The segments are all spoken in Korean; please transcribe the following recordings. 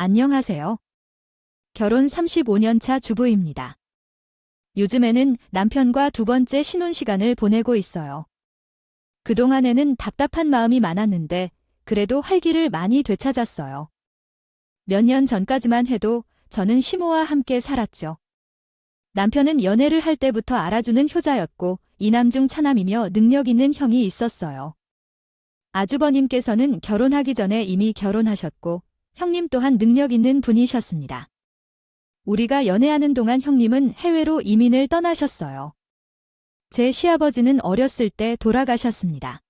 안녕하세요. 결혼 35년 차 주부입니다. 요즘에는 남편과 두 번째 신혼 시간을 보내고 있어요. 그동안에는 답답한 마음이 많았는데 그래도 활기를 많이 되찾았어요. 몇 년 전까지만 해도 저는 시모와 함께 살았죠. 남편은 연애를 할 때부터 알아주는 효자였고 이남중 차남이며 능력 있는 형이 있었어요. 아주버님께서는 결혼하기 전에 이미 결혼하셨고 형님 또한 능력 있는 분이셨습니다. 우리가 연애하는 동안 형님은 해외로 이민을 떠나셨어요. 제 시아버지는 어렸을 때 돌아가셨습니다.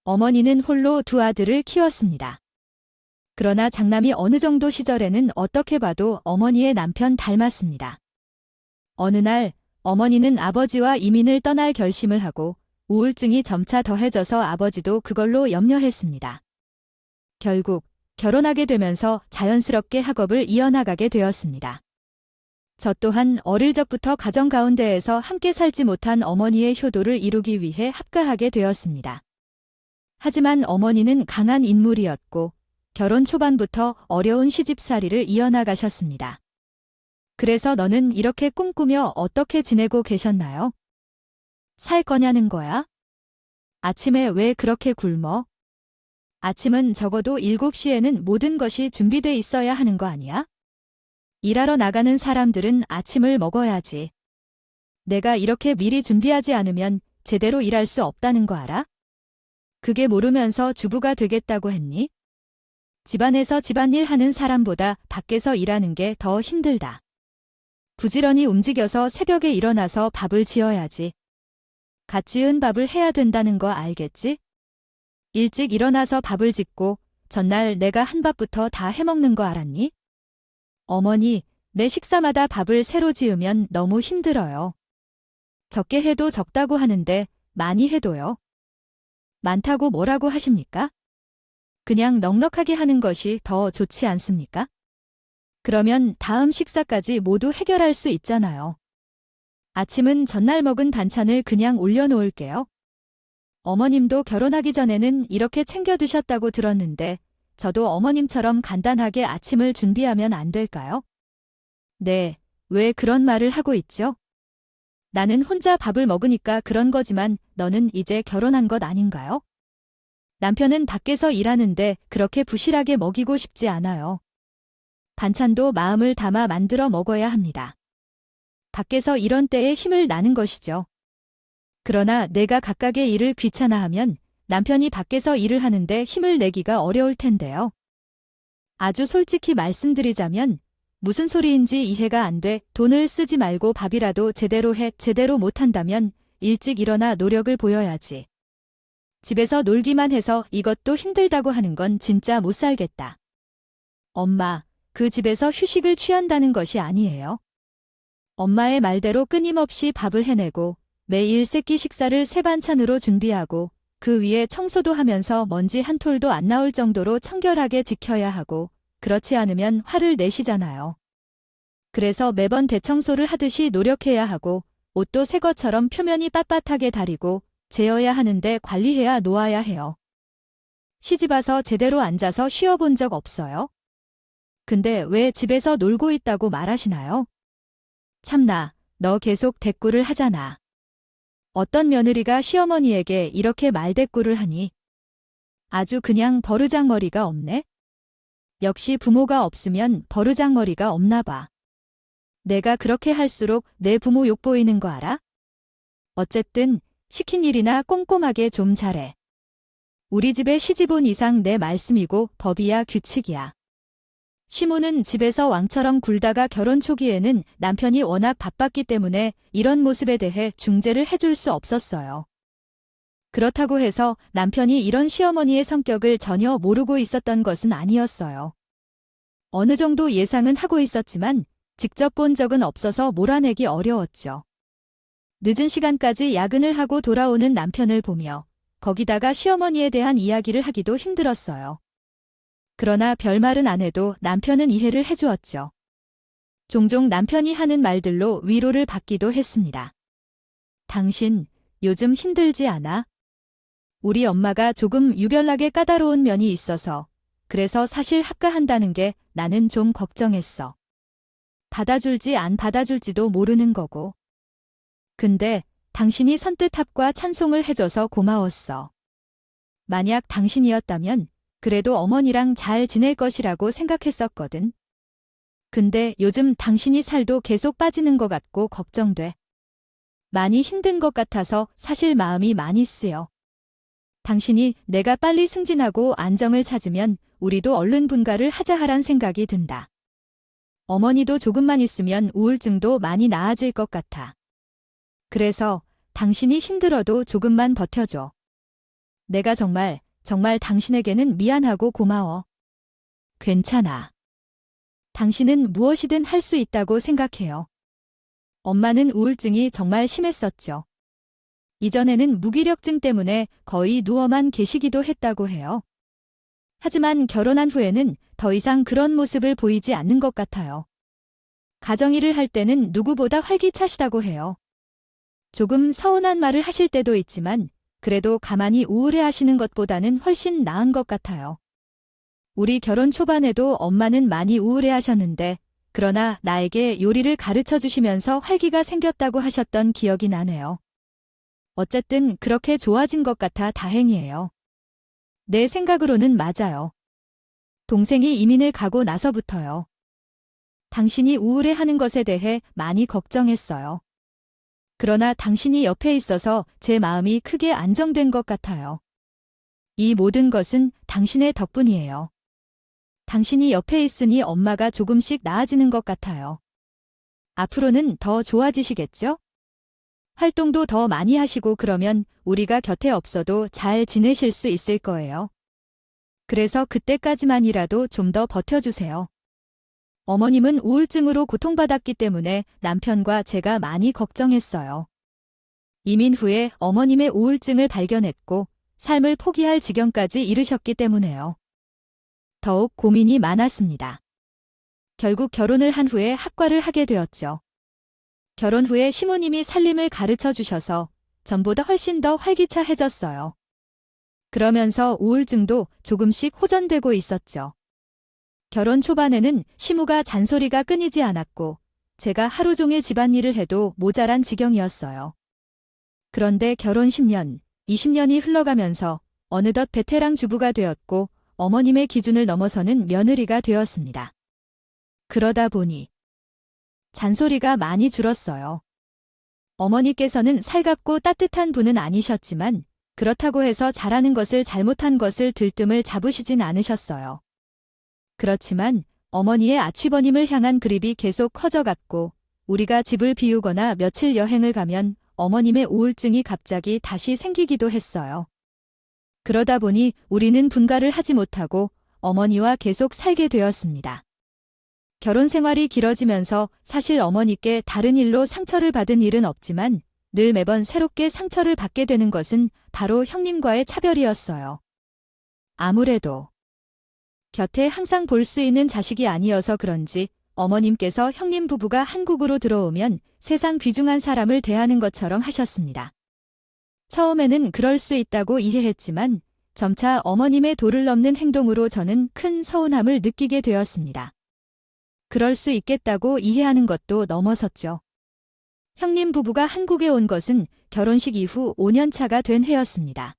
어머니는 홀로 두 아들을 키웠습니다. 그러나 장남이 어느 정도 시절에는 어떻게 봐도 어머니의 남편 닮았습니다. 어느 날 어머니는 아버지와 이민을 떠날 결심을 하고 우울증이 점차 더해져서 아버지도 그걸로 염려했습니다. 결국 결혼하게 되면서 자연스럽게 학업을 이어나가게 되었습니다. 저 또한 어릴 적부터 가정 가운데에서 함께 살지 못한 어머니의 효도를 이루기 위해 합가하게 되었습니다. 하지만 어머니는 강한 인물이었고 결혼 초반부터 어려운 시집살이를 이어나가셨습니다. 그래서 너는 이렇게 꿈꾸며 어떻게 지내고 계셨나요? 살 거냐는 거야? 아침에 왜 그렇게 굶어? 아침은 적어도 7시에는 모든 것이 준비돼 있어야 하는 거 아니야? 일하러 나가는 사람들은 아침을 먹어야지. 내가 이렇게 미리 준비하지 않으면 제대로 일할 수 없다는 거 알아? 그게 모르면서 주부가 되겠다고 했니? 집안에서 집안일 하는 사람보다 밖에서 일하는 게 더 힘들다. 부지런히 움직여서 새벽에 일어나서 밥을 지어야지. 갓 지은 밥을 해야 된다는 거 알겠지? 일찍 일어나서 밥을 짓고 전날 내가 한 밥부터 다 해먹는 거 알았니? 어머니, 내 식사마다 밥을 새로 지으면 너무 힘들어요. 적게 해도 적다고 하는데 많이 해도요. 많다고 뭐라고 하십니까? 그냥 넉넉하게 하는 것이 더 좋지 않습니까? 그러면 다음 식사까지 모두 해결할 수 있잖아요. 아침은 전날 먹은 반찬을 그냥 올려놓을게요. 어머님도 결혼하기 전에는 이렇게 챙겨 드셨다고 들었는데 저도 어머님처럼 간단하게 아침을 준비하면 안 될까요? 네, 왜 그런 말을 하고 있죠? 나는 혼자 밥을 먹으니까 그런 거지만 너는 이제 결혼한 것 아닌가요? 남편은 밖에서 일하는데 그렇게 부실하게 먹이고 싶지 않아요. 반찬도 마음을 담아 만들어 먹어야 합니다. 밖에서 이런 때에 힘을 나는 것이죠. 그러나 내가 각각의 일을 귀찮아하면 남편이 밖에서 일을 하는데 힘을 내기가 어려울 텐데요. 아주 솔직히 말씀드리자면 무슨 소리인지 이해가 안 돼 돈을 쓰지 말고 밥이라도 제대로 해 제대로 못한다면 일찍 일어나 노력을 보여야지. 집에서 놀기만 해서 이것도 힘들다고 하는 건 진짜 못 살겠다. 엄마, 그 집에서 휴식을 취한다는 것이 아니에요. 엄마의 말대로 끊임없이 밥을 해내고 매일 세끼 식사를 세 반찬으로 준비하고 그 위에 청소도 하면서 먼지 한 톨도 안 나올 정도로 청결하게 지켜야 하고 그렇지 않으면 화를 내시잖아요. 그래서 매번 대청소를 하듯이 노력해야 하고 옷도 새 것처럼 표면이 빳빳하게 다리고 재어야 하는데 관리해야 놓아야 해요. 시집와서 제대로 앉아서 쉬어본 적 없어요? 근데 왜 집에서 놀고 있다고 말하시나요? 참나, 너 계속 대꾸를 하잖아. 어떤 며느리가 시어머니에게 이렇게 말대꾸를 하니? 아주 그냥 버르장머리가 없네? 역시 부모가 없으면 버르장머리가 없나 봐. 내가 그렇게 할수록 내 부모 욕보이는 거 알아? 어쨌든 시킨 일이나 꼼꼼하게 좀 잘해. 우리 집에 시집 온 이상 내 말씀이고 법이야 규칙이야. 시모는 집에서 왕처럼 굴다가 결혼 초기에는 남편이 워낙 바빴기 때문에 이런 모습에 대해 중재를 해줄 수 없었어요. 그렇다고 해서 남편이 이런 시어머니의 성격을 전혀 모르고 있었던 것은 아니었어요. 어느 정도 예상은 하고 있었지만 직접 본 적은 없어서 몰아내기 어려웠죠. 늦은 시간까지 야근을 하고 돌아오는 남편을 보며 거기다가 시어머니에 대한 이야기를 하기도 힘들었어요. 그러나 별말은 안 해도 남편은 이해를 해주었죠. 종종 남편이 하는 말들로 위로를 받기도 했습니다. 당신, 요즘 힘들지 않아? 우리 엄마가 조금 유별나게 까다로운 면이 있어서 그래서 사실 합가한다는 게 나는 좀 걱정했어. 받아줄지 안 받아줄지도 모르는 거고. 근데 당신이 선뜻 합과 찬송을 해줘서 고마웠어. 만약 당신이었다면 그래도 어머니랑 잘 지낼 것이라고 생각했었거든. 근데 요즘 당신이 살도 계속 빠지는 것 같고 걱정돼. 많이 힘든 것 같아서 사실 마음이 많이 쓰여. 당신이 내가 빨리 승진하고 안정을 찾으면 우리도 얼른 분가를 하자하란 생각이 든다. 어머니도 조금만 있으면 우울증도 많이 나아질 것 같아. 그래서 당신이 힘들어도 조금만 버텨줘. 내가 정말 당신에게는 미안하고 고마워. 괜찮아. 당신은 무엇이든 할 수 있다고 생각해요. 엄마는 우울증이 정말 심했었죠. 이전에는 무기력증 때문에 거의 누워만 계시기도 했다고 해요. 하지만 결혼한 후에는 더 이상 그런 모습을 보이지 않는 것 같아요. 가정일을 할 때는 누구보다 활기차시다고 해요. 조금 서운한 말을 하실 때도 있지만 그래도 가만히 우울해 하시는 것보다는 훨씬 나은 것 같아요. 우리 결혼 초반에도 엄마는 많이 우울해 하셨는데 그러나 나에게 요리를 가르쳐 주시면서 활기가 생겼다고 하셨던 기억이 나네요. 어쨌든 그렇게 좋아진 것 같아 다행이에요. 내 생각으로는 맞아요. 동생이 이민을 가고 나서부터요. 당신이 우울해하는 것에 대해 많이 걱정했어요. 그러나 당신이 옆에 있어서 제 마음이 크게 안정된 것 같아요. 이 모든 것은 당신의 덕분이에요. 당신이 옆에 있으니 엄마가 조금씩 나아지는 것 같아요. 앞으로는 더 좋아지시겠죠? 활동도 더 많이 하시고 그러면 우리가 곁에 없어도 잘 지내실 수 있을 거예요. 그래서 그때까지만이라도 좀 더 버텨주세요. 어머님은 우울증으로 고통받았기 때문에 남편과 제가 많이 걱정했어요. 이민 후에 어머님의 우울증을 발견했고 삶을 포기할 지경까지 이르셨기 때문에요. 더욱 고민이 많았습니다. 결국 결혼을 한 후에 학과를 하게 되었죠. 결혼 후에 시모님이 살림을 가르쳐 주셔서 전보다 훨씬 더 활기차해졌어요. 그러면서 우울증도 조금씩 호전되고 있었죠. 결혼 초반에는 시모가 잔소리가 끊이지 않았고 제가 하루 종일 집안일을 해도 모자란 지경이었어요. 그런데 결혼 10년, 20년이 흘러가면서 어느덧 베테랑 주부가 되었고 어머님의 기준을 넘어서는 며느리가 되었습니다. 그러다 보니 잔소리가 많이 줄었어요. 어머니께서는 살갑고 따뜻한 분은 아니셨지만 그렇다고 해서 잘하는 것을 잘못한 것을 들뜸을 잡으시진 않으셨어요. 그렇지만 어머니의 아취버님을 향한 그립이 계속 커져갔고 우리가 집을 비우거나 며칠 여행을 가면 어머님의 우울증이 갑자기 다시 생기기도 했어요. 그러다 보니 우리는 분가를 하지 못하고 어머니와 계속 살게 되었습니다. 결혼 생활이 길어지면서 사실 어머니께 다른 일로 상처를 받은 일은 없지만 늘 매번 새롭게 상처를 받게 되는 것은 바로 형님과의 차별이었어요. 아무래도 곁에 항상 볼 수 있는 자식이 아니어서 그런지 어머님께서 형님 부부가 한국으로 들어오면 세상 귀중한 사람을 대하는 것처럼 하셨습니다. 처음에는 그럴 수 있다고 이해했지만 점차 어머님의 도를 넘는 행동으로 저는 큰 서운함을 느끼게 되었습니다. 그럴 수 있겠다고 이해하는 것도 넘어섰죠. 형님 부부가 한국에 온 것은 결혼식 이후 5년 차가 된 해였습니다.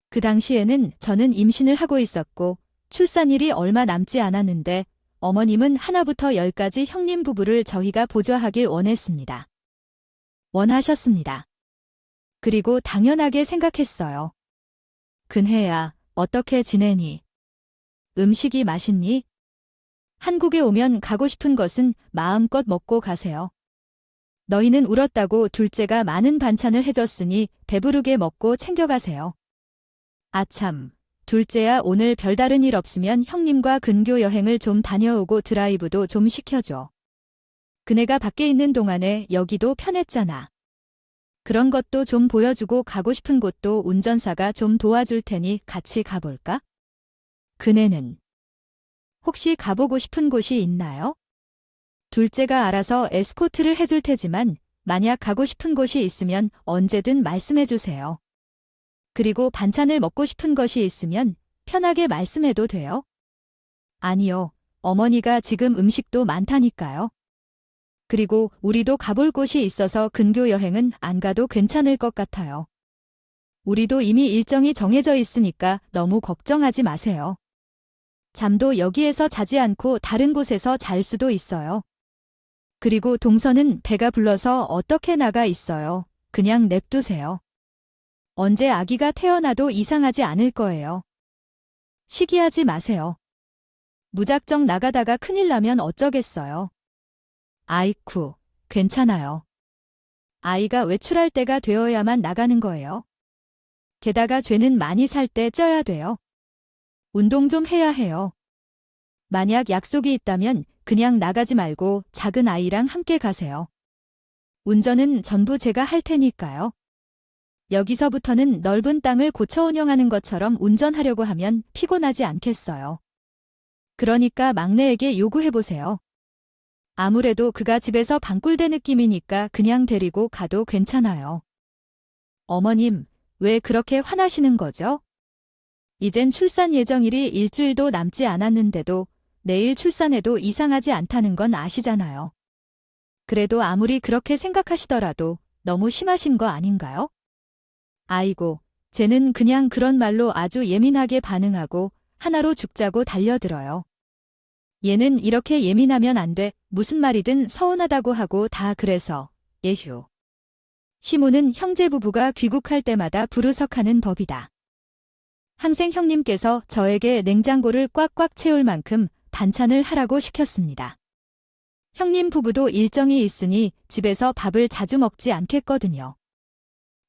그 당시에는 저는 임신을 하고 있었고 출산일이 얼마 남지 않았는데 어머님은 하나부터 10까지 형님 부부를 저희가 보좌하길 원했습니다. 원하셨습니다. 그리고 당연하게 생각했어요. 근혜야, 어떻게 지내니? 음식이 맛있니? 한국에 오면 가고 싶은 것은 마음껏 먹고 가세요. 너희는 울었다고 둘째가 많은 반찬을 해줬으니 배부르게 먹고 챙겨가세요. 아참, 둘째야 오늘 별다른 일 없으면 형님과 근교 여행을 좀 다녀오고 드라이브도 좀 시켜줘. 그네가 밖에 있는 동안에 여기도 편했잖아. 그런 것도 좀 보여주고 가고 싶은 곳도 운전사가 좀 도와줄 테니 같이 가볼까? 그네는 혹시 가보고 싶은 곳이 있나요? 둘째가 알아서 에스코트를 해줄 테지만 만약 가고 싶은 곳이 있으면 언제든 말씀해 주세요. 그리고 반찬을 먹고 싶은 것이 있으면 편하게 말씀해도 돼요. 아니요. 어머니가 지금 음식도 많다니까요. 그리고 우리도 가볼 곳이 있어서 근교 여행은 안 가도 괜찮을 것 같아요. 우리도 이미 일정이 정해져 있으니까 너무 걱정하지 마세요. 잠도 여기에서 자지 않고 다른 곳에서 잘 수도 있어요. 그리고 동서는 배가 불러서 어떻게 나가 있어요. 그냥 냅두세요. 언제 아기가 태어나도 이상하지 않을 거예요. 시기하지 마세요. 무작정 나가다가 큰일 나면 어쩌겠어요. 아이쿠, 괜찮아요. 아이가 외출할 때가 되어야만 나가는 거예요. 게다가 죄는 많이 살 때 쪄야 돼요. 운동 좀 해야 해요. 만약 약속이 있다면 그냥 나가지 말고 작은 아이랑 함께 가세요. 운전은 전부 제가 할 테니까요. 여기서부터는 넓은 땅을 고쳐 운영하는 것처럼 운전하려고 하면 피곤하지 않겠어요. 그러니까 막내에게 요구해보세요. 아무래도 그가 집에서 방꿀대 느낌이니까 그냥 데리고 가도 괜찮아요. 어머님, 왜 그렇게 화나시는 거죠? 이젠 출산 예정일이 일주일도 남지 않았는데도 내일 출산해도 이상하지 않다는 건 아시잖아요. 그래도 아무리 그렇게 생각하시더라도 너무 심하신 거 아닌가요? 아이고, 쟤는 그냥 그런 말로 아주 예민하게 반응하고 하나로 죽자고 달려들어요. 얘는 이렇게 예민하면 안 돼. 무슨 말이든 서운하다고 하고 다 그래서. 예휴. 시모는 형제 부부가 귀국할 때마다 부르석하는 법이다. 항생 형님께서 저에게 냉장고를 꽉꽉 채울 만큼 반찬을 하라고 시켰습니다. 형님 부부도 일정이 있으니 집에서 밥을 자주 먹지 않겠거든요.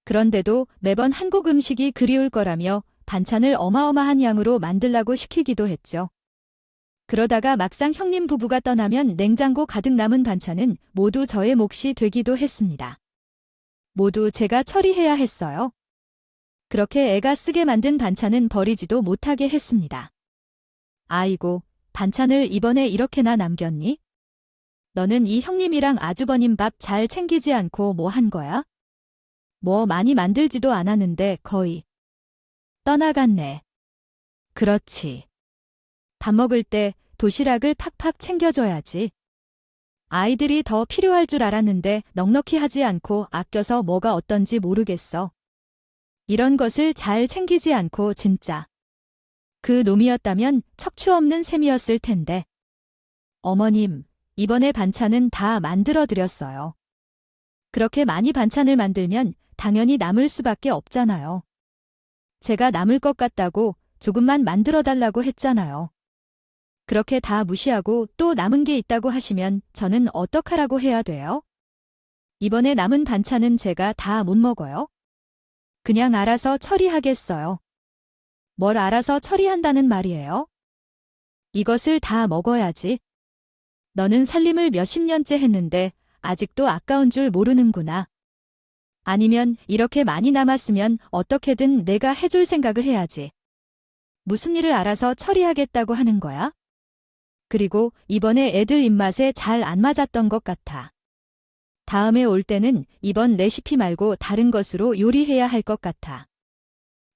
그런데도 매번 한국 음식이 그리울 거라며 반찬을 어마어마한 양으로 만들라고 시키기도 했죠. 그러다가 막상 형님 부부가 떠나면 냉장고 가득 남은 반찬은 모두 저의 몫이 되기도 했습니다. 모두 제가 처리해야 했어요. 그렇게 애가 쓰게 만든 반찬은 버리지도 못하게 했습니다. 아이고, 반찬을 이번에 이렇게나 남겼니? 너는 이 형님이랑 아주버님 밥 잘 챙기지 않고 뭐 한 거야? 뭐 많이 만들지도 않았는데 거의 떠나갔네. 그렇지. 밥 먹을 때 도시락을 팍팍 챙겨줘야지. 아이들이 더 필요할 줄 알았는데 넉넉히 하지 않고 아껴서 뭐가 어떤지 모르겠어. 이런 것을 잘 챙기지 않고 진짜. 그 놈이었다면 척추 없는 셈이었을 텐데. 어머님, 이번에 반찬은 다 만들어 드렸어요. 그렇게 많이 반찬을 만들면 당연히 남을 수밖에 없잖아요. 제가 남을 것 같다고 조금만 만들어 달라고 했잖아요. 그렇게 다 무시하고 또 남은 게 있다고 하시면 저는 어떡하라고 해야 돼요? 이번에 남은 반찬은 제가 다 못 먹어요. 그냥 알아서 처리하겠어요. 뭘 알아서 처리한다는 말이에요? 이것을 다 먹어야지. 너는 살림을 몇십 년째 했는데 아직도 아까운 줄 모르는구나. 아니면 이렇게 많이 남았으면 어떻게든 내가 해줄 생각을 해야지. 무슨 일을 알아서 처리하겠다고 하는 거야? 그리고 이번에 애들 입맛에 잘 안 맞았던 것 같아. 다음에 올 때는 이번 레시피 말고 다른 것으로 요리해야 할 것 같아.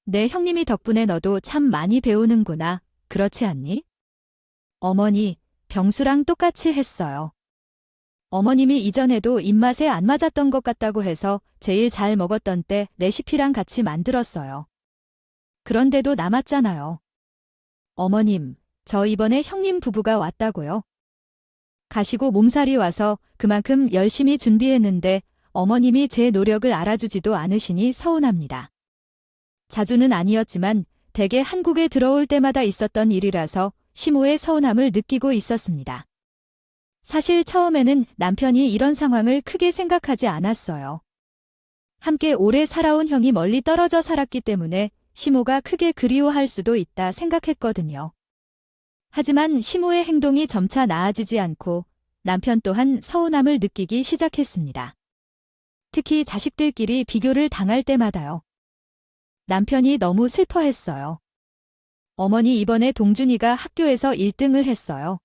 내 형님이 덕분에 너도 참 많이 배우는구나. 그렇지 않니? 어머니, 병수랑 똑같이 했어요. 어머님이 이전에도 입맛에 안 맞았던 것 같다고 해서 제일 잘 먹었던 때 레시피랑 같이 만들었어요. 그런데도 남았잖아요. 어머님, 저 이번에 형님 부부가 왔다고요. 가시고 몸살이 와서 그만큼 열심히 준비했는데 어머님이 제 노력을 알아주지도 않으시니 서운합니다. 자주는 아니었지만 대개 한국에 들어올 때마다 있었던 일이라서 시모의 서운함을 느끼고 있었습니다. 사실 처음에는 남편이 이런 상황을 크게 생각하지 않았어요. 함께 오래 살아온 형이 멀리 떨어져 살았기 때문에 시모가 크게 그리워할 수도 있다 생각했거든요. 하지만 시모의 행동이 점차 나아지지 않고 남편 또한 서운함을 느끼기 시작했습니다. 특히 자식들끼리 비교를 당할 때마다요. 남편이 너무 슬퍼했어요. 어머니 이번에 동준이가 학교에서 1등을 했어요.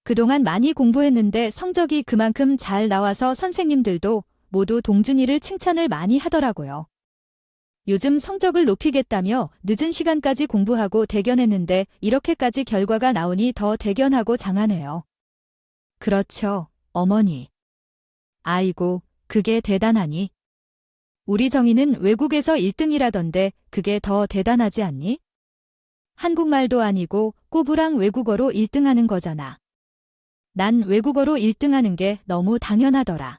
그동안 많이 공부했는데 성적이 그만큼 잘 나와서 선생님들도 모두 동준이를 칭찬을 많이 하더라고요. 요즘 성적을 높이겠다며 늦은 시간까지 공부하고 대견했는데 이렇게까지 결과가 나오니 더 대견하고 장하네요. 그렇죠, 어머니. 아이고, 그게 대단하니. 우리 정희는 외국에서 1등이라던데 그게 더 대단하지 않니? 한국말도 아니고 꼬부랑 외국어로 1등하는 거잖아. 난 외국어로 1등하는 게 너무 당연하더라.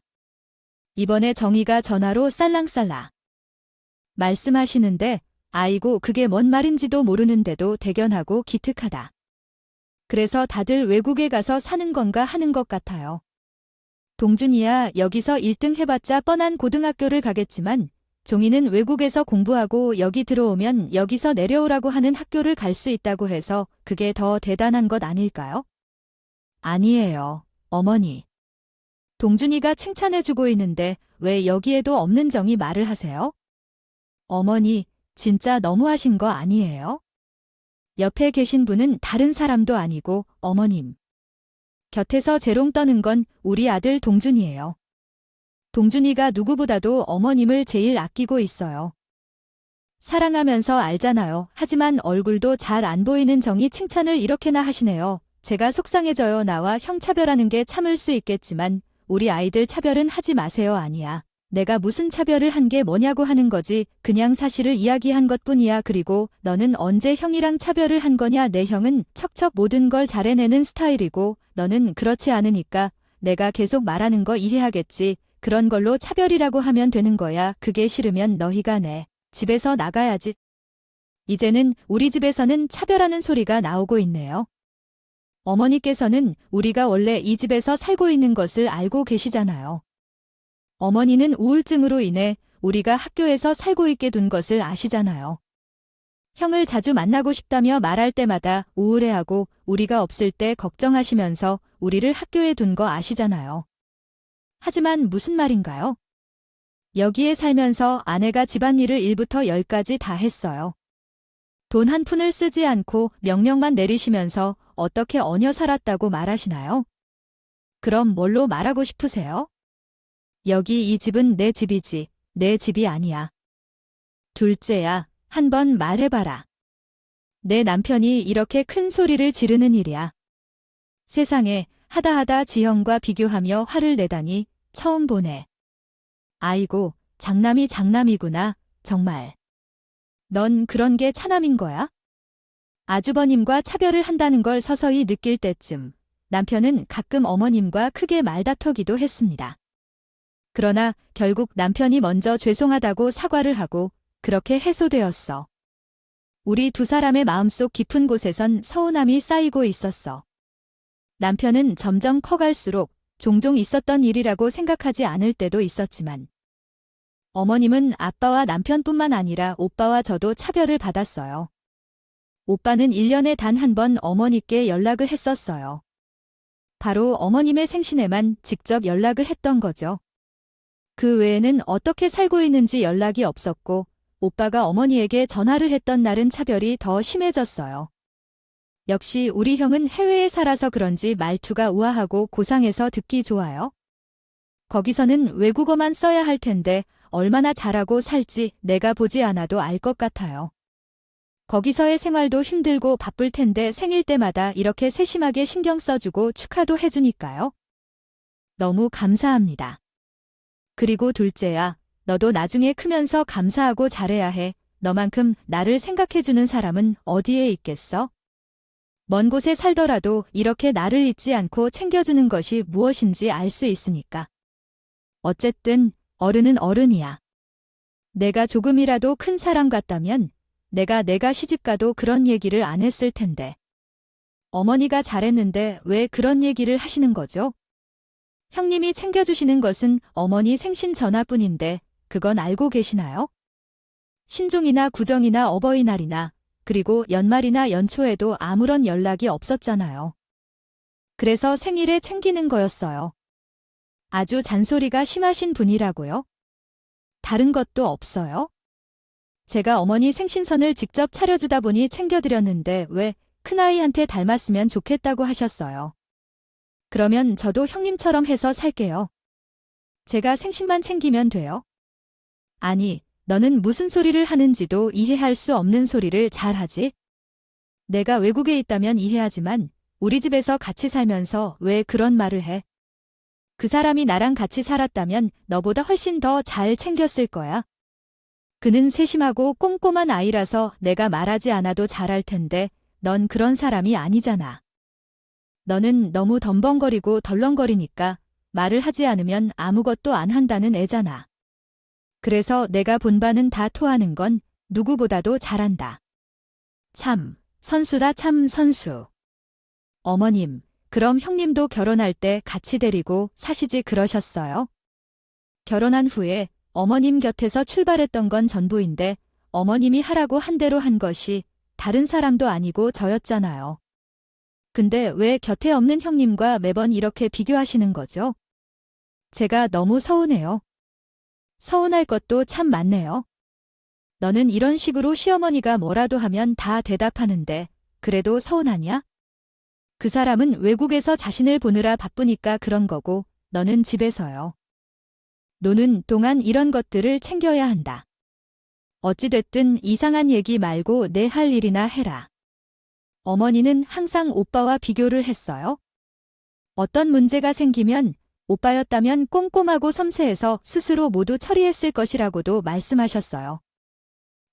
이번에 정희가 전화로 쌀랑쌀라 말씀하시는데 아이고 그게 뭔 말인지도 모르는데도 대견하고 기특하다. 그래서 다들 외국에 가서 사는 건가 하는 것 같아요. 동준이야 여기서 1등 해봤자 뻔한 고등학교를 가겠지만 종이는 외국에서 공부하고 여기 들어오면 여기서 내려오라고 하는 학교를 갈 수 있다고 해서 그게 더 대단한 것 아닐까요? 아니에요, 어머니. 동준이가 칭찬해주고 있는데 왜 여기에도 없는 정이 말을 하세요? 어머니, 진짜 너무하신 거 아니에요? 옆에 계신 분은 다른 사람도 아니고 어머님. 곁에서 재롱 떠는 건 우리 아들 동준이에요. 동준이가 누구보다도 어머님을 제일 아끼고 있어요. 사랑하면서 알잖아요. 하지만 얼굴도 잘 안 보이는 정이 칭찬을 이렇게나 하시네요. 제가 속상해져요. 나와 형 차별하는 게 참을 수 있겠지만 우리 아이들 차별은 하지 마세요. 아니야. 내가 무슨 차별을 한 게 뭐냐고 하는 거지. 그냥 사실을 이야기한 것뿐이야. 그리고 너는 언제 형이랑 차별을 한 거냐. 내 형은 척척 모든 걸 잘해내는 스타일이고 너는 그렇지 않으니까 내가 계속 말하는 거 이해하겠지. 그런 걸로 차별이라고 하면 되는 거야. 그게 싫으면 너희가 내 집에서 나가야지. 이제는 우리 집에서는 차별하는 소리가 나오고 있네요. 어머니께서는 우리가 원래 이 집에서 살고 있는 것을 알고 계시잖아요. 어머니는 우울증으로 인해 우리가 학교에서 살고 있게 둔 것을 아시잖아요. 형을 자주 만나고 싶다며 말할 때마다 우울해하고 우리가 없을 때 걱정하시면서 우리를 학교에 둔 거 아시잖아요. 하지만 무슨 말인가요? 여기에 살면서 아내가 집안일을 1부터 10까지 다 했어요. 돈 한 푼을 쓰지 않고 명령만 내리시면서 어떻게 얹어 살았다고 말하시나요? 그럼 뭘로 말하고 싶으세요? 여기 이 집은 내 집이지, 내 집이 아니야. 둘째야, 한번 말해봐라. 내 남편이 이렇게 큰 소리를 지르는 일이야. 세상에 하다하다 지형과 비교하며 화를 내다니 처음 보네. 아이고, 장남이 장남이구나, 정말. 넌 그런 게 차남인 거야? 아주버님과 차별을 한다는 걸 서서히 느낄 때쯤 남편은 가끔 어머님과 크게 말다투기도 했습니다. 그러나 결국 남편이 먼저 죄송하다고 사과를 하고 그렇게 해소되었어. 우리 두 사람의 마음속 깊은 곳에선 서운함이 쌓이고 있었어. 남편은 점점 커갈수록 종종 있었던 일이라고 생각하지 않을 때도 있었지만 어머님은 아빠와 남편뿐만 아니라 오빠와 저도 차별을 받았어요. 오빠는 1년에 단 한 번 어머니께 연락을 했었어요. 바로 어머님의 생신에만 직접 연락을 했던 거죠. 그 외에는 어떻게 살고 있는지 연락이 없었고 오빠가 어머니에게 전화를 했던 날은 차별이 더 심해졌어요. 역시 우리 형은 해외에 살아서 그런지 말투가 우아하고 고상해서 듣기 좋아요. 거기서는 외국어만 써야 할 텐데 얼마나 잘하고 살지 내가 보지 않아도 알 것 같아요. 거기서의 생활도 힘들고 바쁠 텐데 생일 때마다 이렇게 세심하게 신경 써주고 축하도 해주니까요. 너무 감사합니다. 그리고 둘째야, 너도 나중에 크면서 감사하고 잘해야 해. 너만큼 나를 생각해주는 사람은 어디에 있겠어? 먼 곳에 살더라도 이렇게 나를 잊지 않고 챙겨주는 것이 무엇인지 알 수 있으니까. 어쨌든 어른은 어른이야. 내가 조금이라도 큰 사람 같다면 내가 시집가도 그런 얘기를 안 했을 텐데. 어머니가 잘했는데 왜 그런 얘기를 하시는 거죠? 형님이 챙겨주시는 것은 어머니 생신 전화뿐인데 그건 알고 계시나요? 신종이나 구정이나 어버이날이나 그리고 연말이나 연초에도 아무런 연락이 없었잖아요. 그래서 생일에 챙기는 거였어요. 아주 잔소리가 심하신 분이라고요? 다른 것도 없어요? 제가 어머니 생신선을 직접 차려주다 보니 챙겨드렸는데 왜 큰아이한테 닮았으면 좋겠다고 하셨어요. 그러면 저도 형님처럼 해서 살게요. 제가 생신만 챙기면 돼요? 아니, 너는 무슨 소리를 하는지도 이해할 수 없는 소리를 잘 하지? 내가 외국에 있다면 이해하지만 우리 집에서 같이 살면서 왜 그런 말을 해? 그 사람이 나랑 같이 살았다면 너보다 훨씬 더 잘 챙겼을 거야. 그는 세심하고 꼼꼼한 아이라서 내가 말하지 않아도 잘할 텐데 넌 그런 사람이 아니잖아. 너는 너무 덤벙거리고 덜렁거리니까 말을 하지 않으면 아무것도 안 한다는 애잖아. 그래서 내가 본반은 다 토하는 건 누구보다도 잘한다. 참, 선수다 참 선수. 어머님, 그럼 형님도 결혼할 때 같이 데리고 사시지 그러셨어요? 결혼한 후에 어머님 곁에서 출발했던 건 전부인데 어머님이 하라고 한 대로 한 것이 다른 사람도 아니고 저였잖아요. 근데 왜 곁에 없는 형님과 매번 이렇게 비교하시는 거죠? 제가 너무 서운해요. 서운할 것도 참 많네요. 너는 이런 식으로 시어머니가 뭐라도 하면 다 대답하는데 그래도 서운하냐? 그 사람은 외국에서 자신을 보느라 바쁘니까 그런 거고 너는 집에서요. 노는 동안 이런 것들을 챙겨야 한다. 어찌됐든 이상한 얘기 말고 내 할 일이나 해라. 어머니는 항상 오빠와 비교를 했어요. 어떤 문제가 생기면 오빠였다면 꼼꼼하고 섬세해서 스스로 모두 처리했을 것이라고도 말씀하셨어요.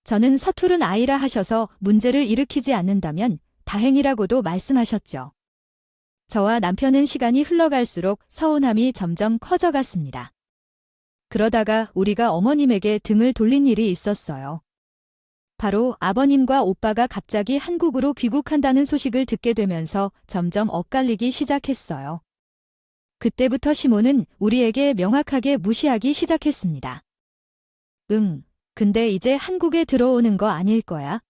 저는 서투른 아이라 하셔서 문제를 일으키지 않는다면 다행이라고도 말씀하셨죠. 저와 남편은 시간이 흘러갈수록 서운함이 점점 커져갔습니다. 그러다가 우리가 어머님에게 등을 돌린 일이 있었어요. 바로 아버님과 오빠가 갑자기 한국으로 귀국한다는 소식을 듣게 되면서 점점 엇갈리기 시작했어요. 그때부터 시모는 우리에게 명확하게 무시하기 시작했습니다. 근데 이제 한국에 들어오는 거 아닐 거야?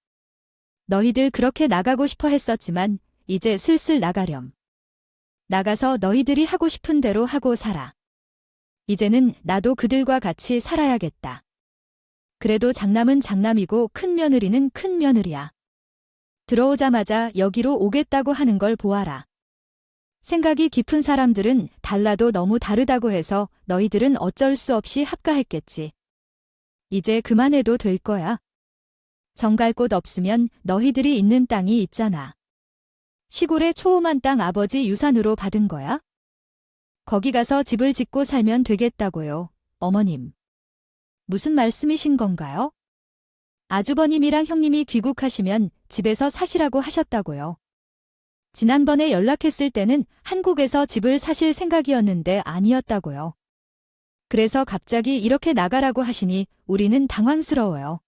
너희들 그렇게 나가고 싶어 했었지만 이제 슬슬 나가렴. 나가서 너희들이 하고 싶은 대로 하고 살아. 이제는 나도 그들과 같이 살아야겠다. 그래도 장남은 장남이고 큰 며느리는 큰 며느리야. 들어오자마자 여기로 오겠다고 하는 걸 보아라. 생각이 깊은 사람들은 달라도 너무 다르다고 해서 너희들은 어쩔 수 없이 합가했겠지. 이제 그만해도 될 거야. 정갈 곳 없으면 너희들이 있는 땅이 있잖아. 시골의 초음한 땅 아버지 유산으로 받은 거야? 거기 가서 집을 짓고 살면 되겠다고요, 어머님. 무슨 말씀이신 건가요? 아주버님이랑 형님이 귀국하시면 집에서 사시라고 하셨다고요. 지난번에 연락했을 때는 한국에서 집을 사실 생각이었는데 아니었다고요. 그래서 갑자기 이렇게 나가라고 하시니 우리는 당황스러워요.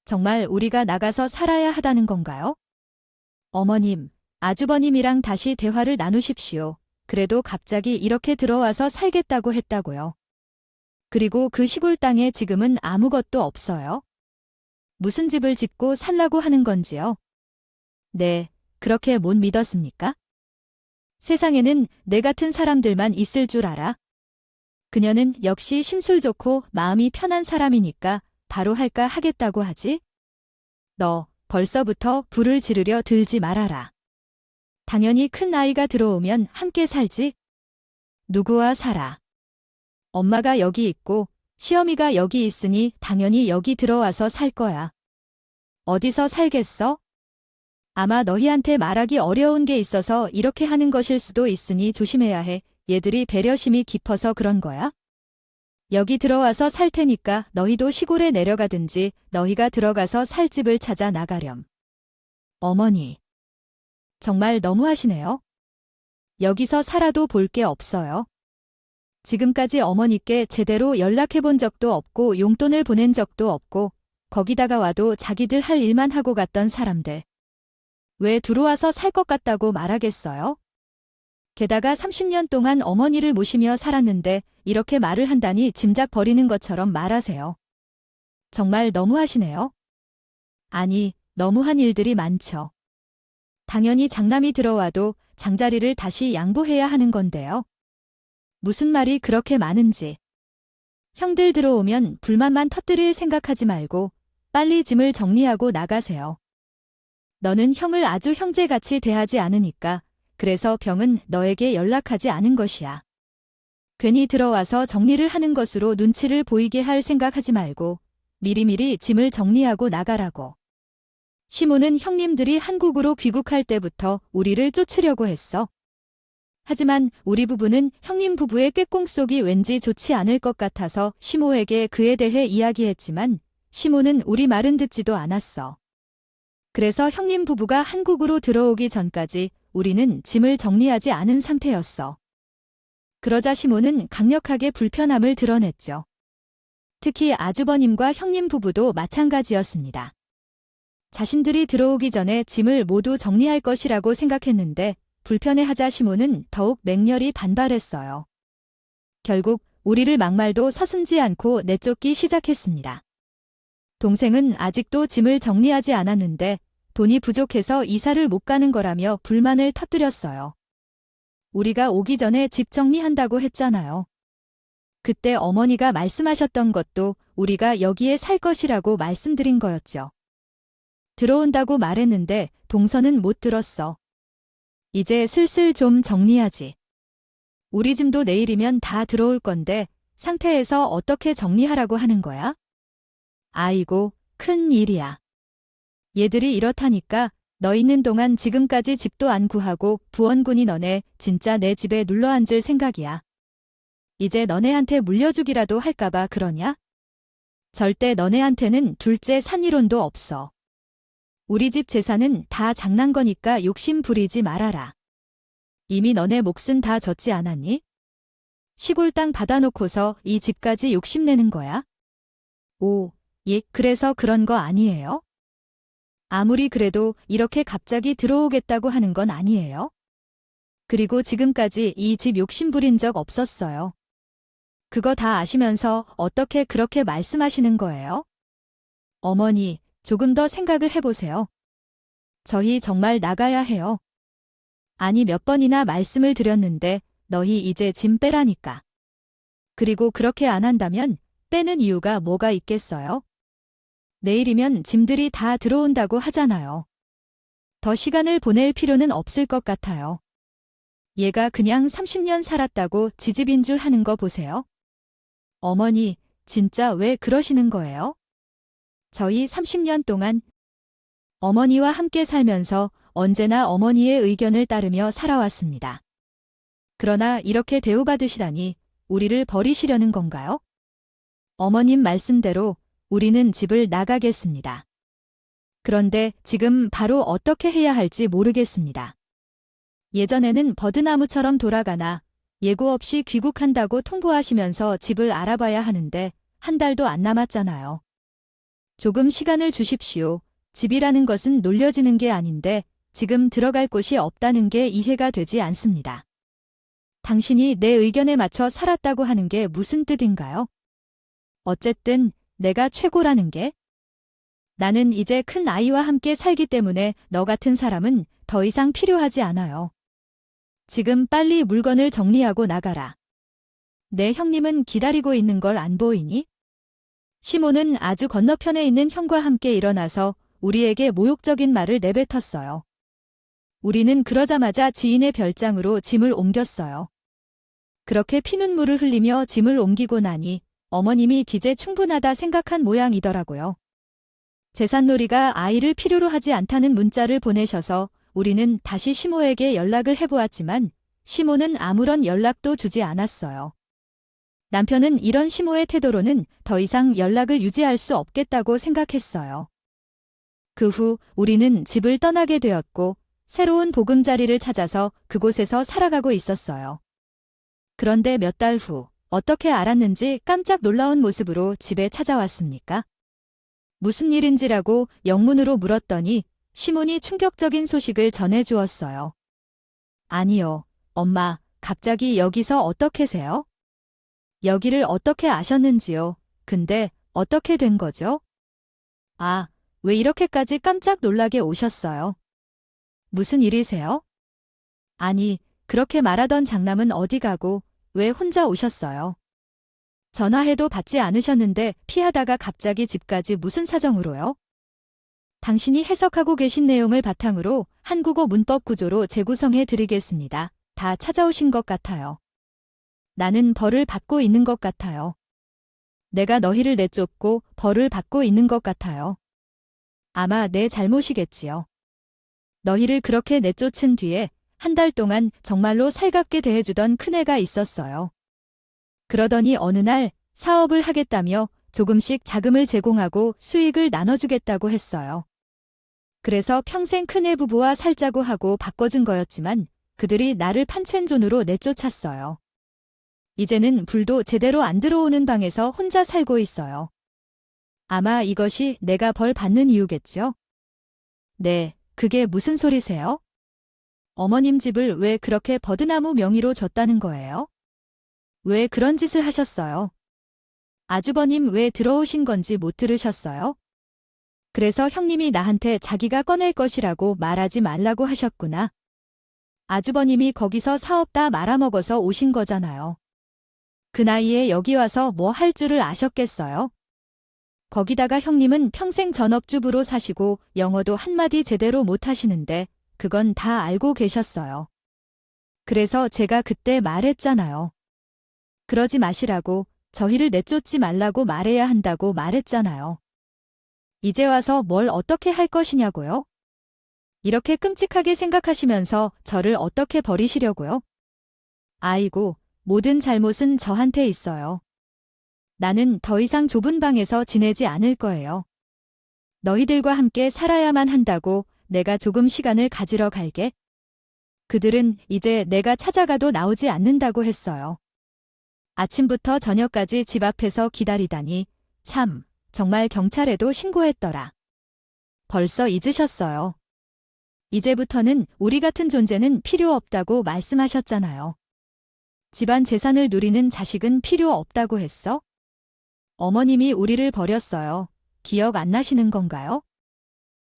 정말 우리가 나가서 살아야 하다는 건가요? 어머님, 아주버님이랑 다시 대화를 나누십시오. 그래도 갑자기 이렇게 들어와서 살겠다고 했다고요. 그리고 그 시골 땅에 지금은 아무것도 없어요. 무슨 집을 짓고 살라고 하는 건지요? 네, 그렇게 못 믿었습니까? 세상에는 내 같은 사람들만 있을 줄 알아. 그녀는 역시 심술 좋고 마음이 편한 사람이니까 바로 할까 하겠다고 하지? 너 벌써부터 불을 지르려 들지 말아라. 당연히 큰 아이가 들어오면 함께 살지. 누구와 살아. 엄마가 여기 있고 시어미가 여기 있으니 당연히 여기 들어와서 살 거야. 어디서 살겠어? 아마 너희한테 말하기 어려운 게 있어서 이렇게 하는 것일 수도 있으니 조심해야 해. 얘들이 배려심이 깊어서 그런 거야? 여기 들어와서 살 테니까 너희도 시골에 내려가든지 너희가 들어가서 살 집을 찾아 나가렴. 어머니. 정말 너무하시네요. 여기서 살아도 볼 게 없어요. 지금까지 어머니께 제대로 연락해 본 적도 없고 용돈을 보낸 적도 없고 거기다가 와도 자기들 할 일만 하고 갔던 사람들. 왜 들어와서 살 것 같다고 말하겠어요? 게다가 30년 동안 어머니를 모시며 살았는데 이렇게 말을 한다니 짐작 버리는 것처럼 말하세요. 정말 너무하시네요. 아니, 너무한 일들이 많죠. 당연히 장남이 들어와도 장자리를 다시 양보해야 하는 건데요. 무슨 말이 그렇게 많은지. 형들 들어오면 불만만 터뜨릴 생각하지 말고 빨리 짐을 정리하고 나가세요. 너는 형을 아주 형제같이 대하지 않으니까 그래서 병은 너에게 연락하지 않은 것이야. 괜히 들어와서 정리를 하는 것으로 눈치를 보이게 할 생각하지 말고 미리미리 짐을 정리하고 나가라고. 시모는 형님들이 한국으로 귀국할 때부터 우리를 쫓으려고 했어. 하지만 우리 부부는 형님 부부의 꾀꽁속이 왠지 좋지 않을 것 같아서 시모에게 그에 대해 이야기했지만 시모는 우리 말은 듣지도 않았어. 그래서 형님 부부가 한국으로 들어오기 전까지 우리는 짐을 정리하지 않은 상태였어. 그러자 시모는 강력하게 불편함을 드러냈죠. 특히 아주버님과 형님 부부도 마찬가지였습니다. 자신들이 들어오기 전에 짐을 모두 정리할 것이라고 생각했는데 불편해하자 시모는 더욱 맹렬히 반발했어요. 결국 우리를 막말도 서슴지 않고 내쫓기 시작했습니다. 동생은 아직도 짐을 정리하지 않았는데 돈이 부족해서 이사를 못 가는 거라며 불만을 터뜨렸어요. 우리가 오기 전에 집 정리한다고 했잖아요. 그때 어머니가 말씀하셨던 것도 우리가 여기에 살 것이라고 말씀드린 거였죠. 들어온다고 말했는데 동서는 못 들었어. 이제 슬슬 좀 정리하지. 우리 짐도 내일이면 다 들어올 건데 상태에서 어떻게 정리하라고 하는 거야? 아이고, 큰 일이야. 얘들이 이렇다니까 너 있는 동안 지금까지 집도 안 구하고 부원군이 너네 진짜 내 집에 눌러앉을 생각이야. 이제 너네한테 물려주기라도 할까봐 그러냐? 절대 너네한테는 둘째 산이론도 없어. 우리 집 재산은 다 장난 거니까 욕심 부리지 말아라. 이미 너네 몫은 다 졌지 않았니? 시골 땅 받아놓고서 이 집까지 욕심내는 거야? 오, 예, 그래서 그런 거 아니에요? 아무리 그래도 이렇게 갑자기 들어오겠다고 하는 건 아니에요? 그리고 지금까지 이 집 욕심 부린 적 없었어요. 그거 다 아시면서 어떻게 그렇게 말씀하시는 거예요? 어머니, 조금 더 생각을 해보세요. 저희 정말 나가야 해요. 아니 몇 번이나 말씀을 드렸는데 너희 이제 짐 빼라니까. 그리고 그렇게 안 한다면 빼는 이유가 뭐가 있겠어요? 내일이면 짐들이 다 들어온다고 하잖아요. 더 시간을 보낼 필요는 없을 것 같아요. 얘가 그냥 30년 살았다고 지집인 줄 하는 거 보세요. 어머니, 진짜 왜 그러시는 거예요? 저희 30년 동안 어머니와 함께 살면서 언제나 어머니의 의견을 따르며 살아왔습니다. 그러나 이렇게 대우받으시다니 우리를 버리시려는 건가요? 어머님 말씀대로 우리는 집을 나가겠습니다. 그런데 지금 바로 어떻게 해야 할지 모르겠습니다. 예전에는 버드나무처럼 돌아가나 예고 없이 귀국한다고 통보하시면서 집을 알아봐야 하는데 한 달도 안 남았잖아요. 조금 시간을 주십시오. 집이라는 것은 놀려지는 게 아닌데 지금 들어갈 곳이 없다는 게 이해가 되지 않습니다. 당신이 내 의견에 맞춰 살았다고 하는 게 무슨 뜻인가요? 어쨌든 내가 최고라는 게? 나는 이제 큰 아이와 함께 살기 때문에 너 같은 사람은 더 이상 필요하지 않아요. 지금 빨리 물건을 정리하고 나가라. 내 형님은 기다리고 있는 걸 안 보이니? 시모는 아주 건너편에 있는 형과 함께 일어나서 우리에게 모욕적인 말을 내뱉었어요. 우리는 그러자마자 지인의 별장으로 짐을 옮겼어요. 그렇게 피눈물을 흘리며 짐을 옮기고 나니 어머님이 기재 충분하다 생각한 모양이더라고요. 재산놀이가 아이를 필요로 하지 않다는 문자를 보내셔서 우리는 다시 시모에게 연락을 해보았지만 시모는 아무런 연락도 주지 않았어요. 남편은 이런 시모의 태도로는 더 이상 연락을 유지할 수 없겠다고 생각했어요. 그 후 우리는 집을 떠나게 되었고 새로운 보금자리를 찾아서 그곳에서 살아가고 있었어요. 그런데 몇 달 후 어떻게 알았는지 깜짝 놀라운 모습으로 집에 찾아왔습니까? 무슨 일인지라고 영문으로 물었더니 시몬이 충격적인 소식을 전해주었어요. 아니요, 엄마, 갑자기 여기서 어떻게세요? 여기를 어떻게 아셨는지요? 근데 어떻게 된 거죠? 아, 왜 이렇게까지 깜짝 놀라게 오셨어요? 무슨 일이세요? 아니, 그렇게 말하던 장남은 어디 가고 왜 혼자 오셨어요? 전화해도 받지 않으셨는데 피하다가 갑자기 집까지 무슨 사정으로요? 당신이 해석하고 계신 내용을 바탕으로 한국어 문법 구조로 재구성해 드리겠습니다. 다 찾아오신 것 같아요. 나는 벌을 받고 있는 것 같아요. 내가 너희를 내쫓고 벌을 받고 있는 것 같아요. 아마 내 잘못이겠지요. 너희를 그렇게 내쫓은 뒤에 한 달 동안 정말로 살갑게 대해주던 큰애가 있었어요. 그러더니 어느 날 사업을 하겠다며 조금씩 자금을 제공하고 수익을 나눠주겠다고 했어요. 그래서 평생 큰애 부부와 살자고 하고 바꿔준 거였지만 그들이 나를 판첸존으로 내쫓았어요. 이제는 불도 제대로 안 들어오는 방에서 혼자 살고 있어요. 아마 이것이 내가 벌 받는 이유겠죠? 네, 그게 무슨 소리세요? 어머님 집을 왜 그렇게 버드나무 명의로 줬다는 거예요? 왜 그런 짓을 하셨어요? 아주버님 왜 들어오신 건지 못 들으셨어요? 그래서 형님이 나한테 자기가 꺼낼 것이라고 말하지 말라고 하셨구나. 아주버님이 거기서 사업 다 말아먹어서 오신 거잖아요. 그 나이에 여기 와서 뭐 할 줄을 아셨겠어요? 거기다가 형님은 평생 전업주부로 사시고 영어도 한마디 제대로 못 하시는데 그건 다 알고 계셨어요. 그래서 제가 그때 말했잖아요. 그러지 마시라고, 저희를 내쫓지 말라고 말해야 한다고 말했잖아요. 이제 와서 뭘 어떻게 할 것이냐고요? 이렇게 끔찍하게 생각하시면서 저를 어떻게 버리시려고요? 아이고, 모든 잘못은 저한테 있어요. 나는 더 이상 좁은 방에서 지내지 않을 거예요. 너희들과 함께 살아야만 한다고 내가 조금 시간을 가지러 갈게. 그들은 이제 내가 찾아가도 나오지 않는다고 했어요. 아침부터 저녁까지 집 앞에서 기다리다니 참 정말 경찰에도 신고했더라. 벌써 잊으셨어요. 이제부터는 우리 같은 존재는 필요 없다고 말씀하셨잖아요. 집안 재산을 누리는 자식은 필요 없다고 했어? 어머님이 우리를 버렸어요. 기억 안 나시는 건가요?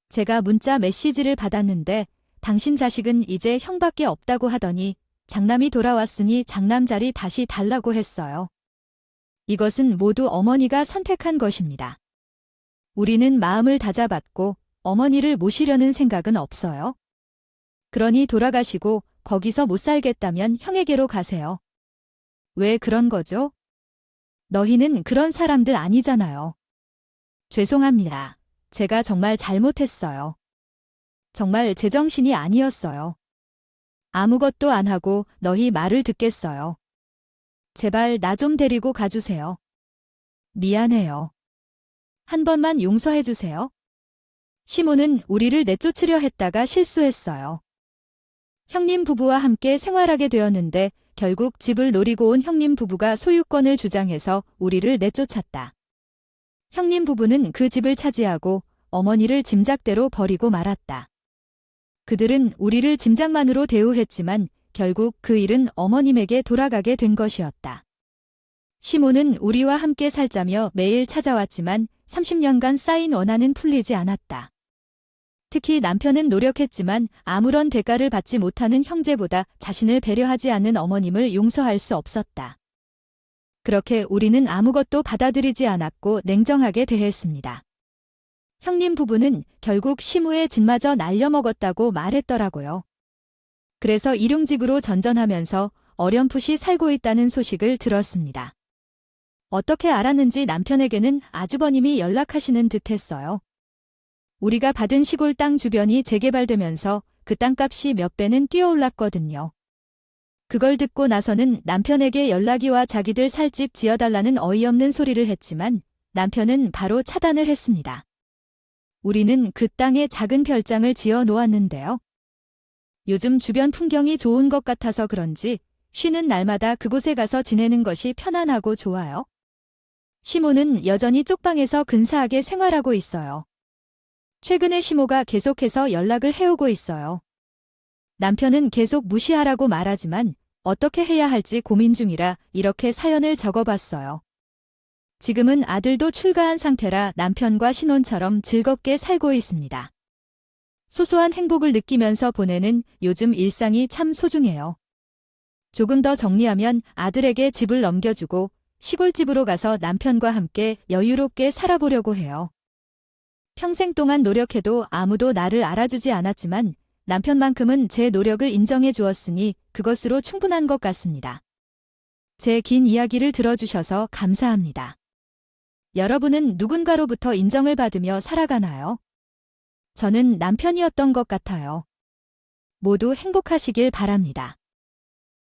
제가 문자 메시지를 받았는데 당신 자식은 이제 형밖에 없다고 하더니 장남이 돌아왔으니 장남자리 다시 달라고 했어요. 이것은 모두 어머니가 선택한 것입니다. 우리는 마음을 다잡았고 어머니를 모시려는 생각은 없어요. 그러니 돌아가시고 거기서 못 살겠다면 형에게로 가세요. 왜 그런 거죠? 너희는 그런 사람들 아니잖아요. 죄송합니다. 제가 정말 잘못했어요. 정말 제정신이 아니었어요. 아무것도 안 하고 너희 말을 듣겠어요. 제발 나 좀 데리고 가주세요. 미안해요. 한 번만 용서해주세요. 시모는 우리를 내쫓으려 했다가 실수했어요. 형님 부부와 함께 생활하게 되었는데 결국 집을 노리고 온 형님 부부가 소유권을 주장해서 우리를 내쫓았다. 형님 부부는 그 집을 차지하고 어머니를 짐작대로 버리고 말았다. 그들은 우리를 짐작만으로 대우했지만 결국 그 일은 어머님에게 돌아가게 된 것이었다. 시모는 우리와 함께 살자며 매일 찾아왔지만 30년간 쌓인 원한은 풀리지 않았다. 특히 남편은 노력했지만 아무런 대가를 받지 못하는 형제보다 자신을 배려하지 않는 어머님을 용서할 수 없었다. 그렇게 우리는 아무것도 받아들이지 않았고 냉정하게 대했습니다. 형님 부부는 결국 시무의 집마저 날려먹었다고 말했더라고요. 그래서 일용직으로 전전하면서 어렴풋이 살고 있다는 소식을 들었습니다. 어떻게 알았는지 남편에게는 아주버님이 연락하시는 듯했어요. 우리가 받은 시골 땅 주변이 재개발되면서 그 땅값이 몇 배는 뛰어올랐거든요. 그걸 듣고 나서는 남편에게 연락이 와 자기들 살 집 지어달라는 어이없는 소리를 했지만 남편은 바로 차단을 했습니다. 우리는 그 땅에 작은 별장을 지어 놓았는데요. 요즘 주변 풍경이 좋은 것 같아서 그런지 쉬는 날마다 그곳에 가서 지내는 것이 편안하고 좋아요. 시모는 여전히 쪽방에서 근사하게 생활하고 있어요. 최근에 시모가 계속해서 연락을 해오고 있어요. 남편은 계속 무시하라고 말하지만 어떻게 해야 할지 고민 중이라 이렇게 사연을 적어봤어요. 지금은 아들도 출가한 상태라 남편과 신혼처럼 즐겁게 살고 있습니다. 소소한 행복을 느끼면서 보내는 요즘 일상이 참 소중해요. 조금 더 정리하면 아들에게 집을 넘겨주고 시골집으로 가서 남편과 함께 여유롭게 살아보려고 해요. 평생 동안 노력해도 아무도 나를 알아주지 않았지만 남편만큼은 제 노력을 인정해 주었으니 그것으로 충분한 것 같습니다. 제 긴 이야기를 들어주셔서 감사합니다. 여러분은 누군가로부터 인정을 받으며 살아가나요? 저는 남편이었던 것 같아요. 모두 행복하시길 바랍니다.